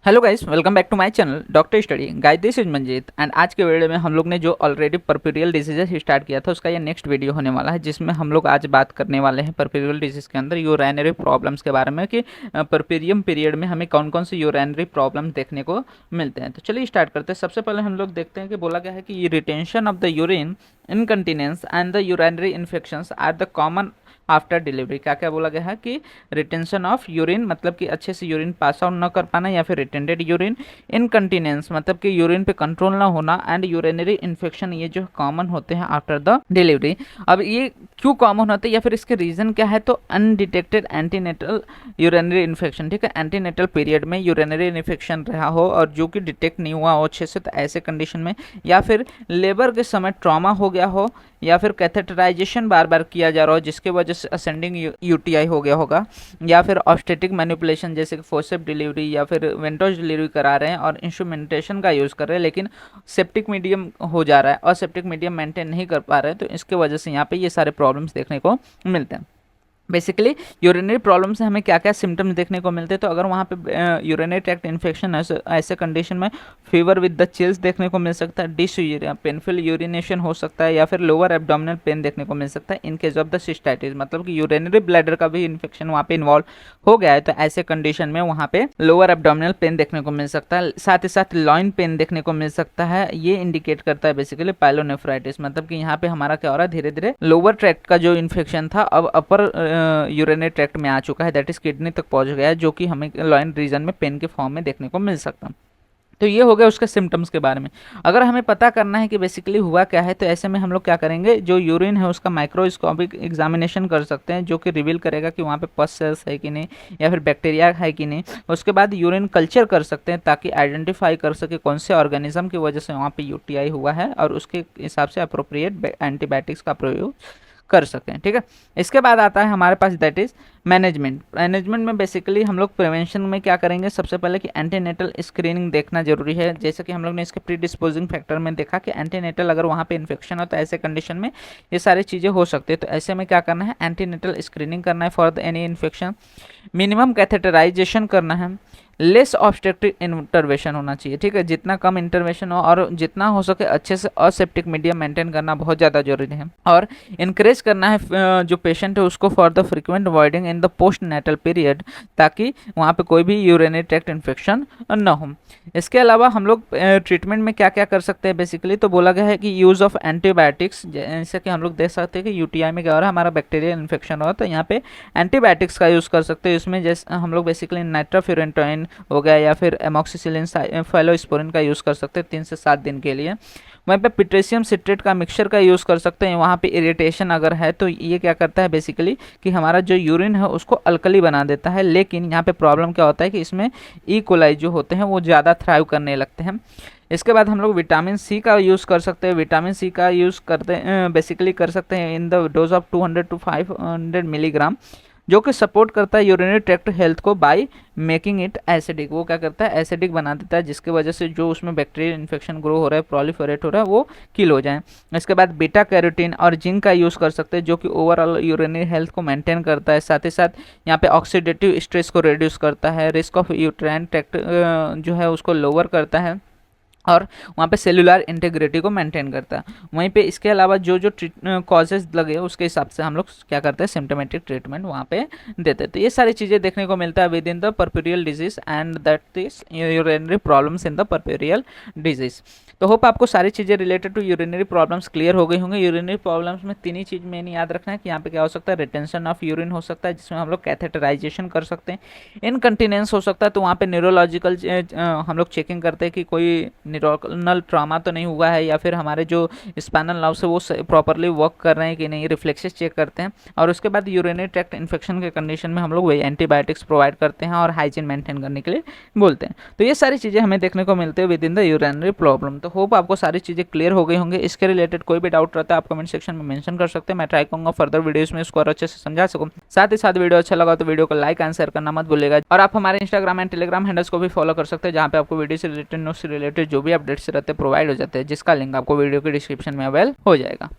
Hello guys, welcome back to my channel doctor study. Guys, this is Manjeet and आज के video में हम लोग ने जो ऑलरेडी परपेरियल डिजीजेस स्टार्ट किया था उसका ये नेक्स्ट वीडियो होने वाला है, जिसमें हम लोग आज बात करने वाले हैं परपेरियल डिजीज के अंदर यूरैनरी प्रॉब्लम्स के बारे में कि परपेरियम पीरियड में हमें कौन कौन से यूरैनरी प्रॉब्लम देखने को मिलते हैं। तो चलिए स्टार्ट करते हैं। सबसे पहले हम लोग देखते हैं कि बोला गया है कि retention of the urine incontinence and the urinary infections are the common after delivery. क्या क्या बोला गया है कि रिटेंशन ऑफ यूरिन मतलब कि अच्छे से यूरिन पास आउट न कर पाना, या फिर रिटेंडेड यूरिन, इनकंटिनेंस मतलब कि यूरिन पे कंट्रोल ना होना, एंड यूरिनरी इन्फेक्शन, ये जो कॉमन होते हैं आफ्टर द डिलीवरी। अब ये क्यों कॉमन होते हैं या फिर इसके रीजन क्या है? तो अनडिटेक्टेड एंटीनेटल यूरिनरी इन्फेक्शन, ठीक है, एंटीनेटल पीरियड में यूरिनरी इन्फेक्शन रहा हो और जो कि डिटेक्ट नहीं हुआ हो अच्छे से, तो ऐसे कंडीशन में, या फिर लेबर के समय ट्रॉमा हो गया हो, या फिर कैथेटराइजेशन बार बार किया जा रहा हो जिसके वजह से असेंडिंग यूटीआई हो गया होगा, या फिर ऑब्स्टेटिक मैनिपुलेशन जैसे कि फोर्सेप डिलीवरी या फिर वेंटोज डिलीवरी करा रहे हैं और इंस्ट्रूमेंटेशन का यूज़ कर रहे हैं, लेकिन सेप्टिक मीडियम हो जा रहा है और सेप्टिक मीडियम मेंटेन नहीं कर पा रहे हैं, तो इसके वजह से यहाँ पे ये सारे प्रॉब्लम्स देखने को मिलते हैं। बेसिकली यूरिनरी प्रॉब्लम से हमें क्या क्या सिम्टम्स देखने को मिलते हैं? तो अगर वहाँ पे यूरिनरी ट्रैक्ट इन्फेक्शन है, ऐसे कंडीशन में फीवर विद द चिल्स देखने को मिल सकता है, डिसयूरिया, पेनफुल यूरिनेशन हो सकता है, या फिर लोअर एब्डोमिनल पेन देखने को मिल सकता है in case of the cystitis, मतलब कि यूरिनरी ब्लैडर का भी इन्फेक्शन वहाँ पे इन्वॉल्व हो गया है, तो ऐसे कंडीशन में वहाँ पे लोअर एब्डोमिनल पेन देखने को मिल सकता है। साथ ही साथ लॉइन पेन देखने को मिल सकता है। ये इंडिकेट करता है बेसिकली पाइलोनेफ्राइटिस, मतलब कि यहाँ पे हमारा क्या हो रहा है, धीरे धीरे लोअर ट्रैक्ट का जो इन्फेक्शन था अब अपर यूरिनरी ट्रैक्ट में आ चुका है, दैट इज किडनी तक पहुंच गया है, जो कि हमें लॉइन रीजन में पेन के फॉर्म में देखने को मिल सकता है। तो ये हो गया उसके सिम्टम्स के बारे में। अगर हमें पता करना है कि बेसिकली हुआ क्या है, तो ऐसे में हम लोग क्या करेंगे, जो यूरिन है उसका माइक्रोस्कोपिक एग्जामिनेशन कर सकते हैं, जो कि रिवील करेगा कि वहाँ पे पस सेल्स है कि नहीं, या फिर बैक्टीरिया है कि नहीं। उसके बाद यूरिन कल्चर कर सकते हैं ताकि आइडेंटिफाई कर सके कौन से ऑर्गेनिज्म की वजह से वहाँ पे यूटीआई हुआ है, और उसके हिसाब से अप्रोप्रिएट एंटीबायोटिक्स का प्रयोग कर सकें, ठीक है। इसके बाद आता है हमारे पास दैट इज मैनेजमेंट। मैनेजमेंट में बेसिकली हम लोग प्रिवेंशन में क्या करेंगे, सबसे पहले कि एंटीनेटल स्क्रीनिंग देखना जरूरी है। जैसे कि हम लोग ने इसके प्री डिस्पोजिंग फैक्टर में देखा कि एंटीनेटल अगर वहाँ पे इन्फेक्शन हो तो ऐसे कंडीशन में ये सारी चीज़ें हो सकती है। तो ऐसे में क्या करना है, एंटीनेटल स्क्रीनिंग करना है for the any infection, minimum catheterisation करना है, लेस ऑब्स्ट्रक्टिव इंटरवेंशन होना चाहिए, ठीक है, जितना कम इंटरवेंशन हो और जितना हो सके अच्छे से असेप्टिक मीडियम मेंटेन करना बहुत ज़्यादा जरूरी है। और इनक्रेज करना है जो पेशेंट है उसको for the frequent avoiding in the postnatal period, ताकि वहाँ पे कोई भी यूरिनरी ट्रैक्ट इन्फेक्शन न हो। इसके अलावा हम लोग ट्रीटमेंट में क्या क्या कर सकते हैं बेसिकली, तो बोला गया है कि यूज़ ऑफ एंटीबायोटिक्स, जैसे कि हम लोग देख सकते हैं कि यूटीआई में क्या हो रहा है, हमारा बैक्टीरियल इन्फेक्शन हो रहा है, तो यहाँ पे एंटीबायोटिक्स का यूज़ कर सकते हैं। इसमें जैसे हम लोग बेसिकली नाइट्रोफ्यूरेंटोइन हो गया या फिर एमोक्सिसिलिन फाइलोस्पोरिन का यूज़ कर सकते हैं 3 से 7 दिन के लिए। वहीं पे पोटेशियम सिट्रेट का मिक्सचर का यूज़ कर सकते हैं। वहाँ पे इरिटेशन अगर है तो ये क्या करता है बेसिकली कि हमारा जो यूरिन है उसको अल्कली बना देता है, लेकिन यहाँ पे प्रॉब्लम क्या होता है कि इसमें ई कोलाई जो होते हैं वो ज़्यादा थ्राइव करने लगते हैं। इसके बाद हम लोग विटामिन सी का यूज़ कर सकते हैं। विटामिन सी का यूज़ करते बेसिकली कर सकते हैं in the dose of 200 to 500 milligram, जो कि सपोर्ट करता है यूरिनरी ट्रैक्ट हेल्थ को बाय मेकिंग इट एसिडिक। वो क्या करता है, एसिडिक बना देता है, जिसकी वजह से जो उसमें बैक्टीरियल इन्फेक्शन ग्रो हो रहा है, प्रोलिफरेट हो रहा है, वो किल हो जाए। इसके बाद बीटा कैरोटीन और जिंक का यूज़ कर सकते हैं, जो कि ओवरऑल यूरिनरी हेल्थ को मेंटेन करता है। साथ ही साथ यहाँ पे ऑक्सीडेटिव स्ट्रेस को रिड्यूस करता है, रिस्क ऑफ यूट्राइन ट्रैक्ट जो है उसको लोअर करता है, और वहाँ पे सेलुलर इंटीग्रिटी को मेंटेन करता है। वहीं पे इसके अलावा जो जो कॉजेज लगे उसके हिसाब से हम लोग क्या करते हैं, सिम्टोमेटिक ट्रीटमेंट वहाँ पे देते हैं। तो ये सारी चीज़ें देखने को मिलता है within the puerperal disease and that is urinary problems in the puerperal disease. तो होप आपको सारी चीज़ें related to urinary problems clear हो गई होंगे। यूरिनरी प्रॉब्लम्स में 3 ही चीज़ मेन याद रखना है कि यहाँ पे क्या हो सकता है, रिटेंशन ऑफ यूरिन हो सकता है जिसमें हम लोग कैथेटराइजेशन कर सकते हैं, इनकंटिनेंस हो सकता है तो वहाँ पे न्यूरोलॉजिकल हम लोग चेकिंग करते हैं कि कोई न्यूरोनल ट्रामा तो नहीं हुआ है, या फिर हमारे जो स्पाइनल नर्व्स है वो प्रॉपरली वर्क कर रहे हैं कि नहीं, रिफ्लेक्सेस चेक करते हैं। और उसके बाद यूरिनरी ट्रैक्ट इन्फेक्शन के कंडीशन में हम लोग वही एंटीबायोटिक्स प्रोवाइड करते हैं और हाइजीन मेंटेन करने के लिए बोलते हैं। तो ये सारी चीज़ें हमें देखने को मिलते हैं with in the urinary problem. तो होप आपको सारी चीज़ें क्लियर हो गई होंगे। इसके रिलेटेड कोई भी डाउट रहता है आप कमेंट सेक्शन में मेंशन कर सकते हैं, मैं ट्राई करूँगा फर्दर वीडियोस में इसको और अच्छे से समझा सकूँ। साथ ही साथ वीडियो अच्छा लगा तो वीडियो को लाइक एंड शेयर करना मत भूलिएगा। और आप हमारे इंस्टाग्राम एंड टेलीग्राम हैंडल्स को भी फॉलो कर सकते हैं, जहाँ पे आपको वीडियो से रिलेटेड, न्यूज़ से रिलेटेड जो भी अपडेट्स रहते हैं प्रोवाइड हो जाते हैं, जिसका लिंक आपको वीडियो के डिस्क्रिप्शन में अवेल हो जाएगा।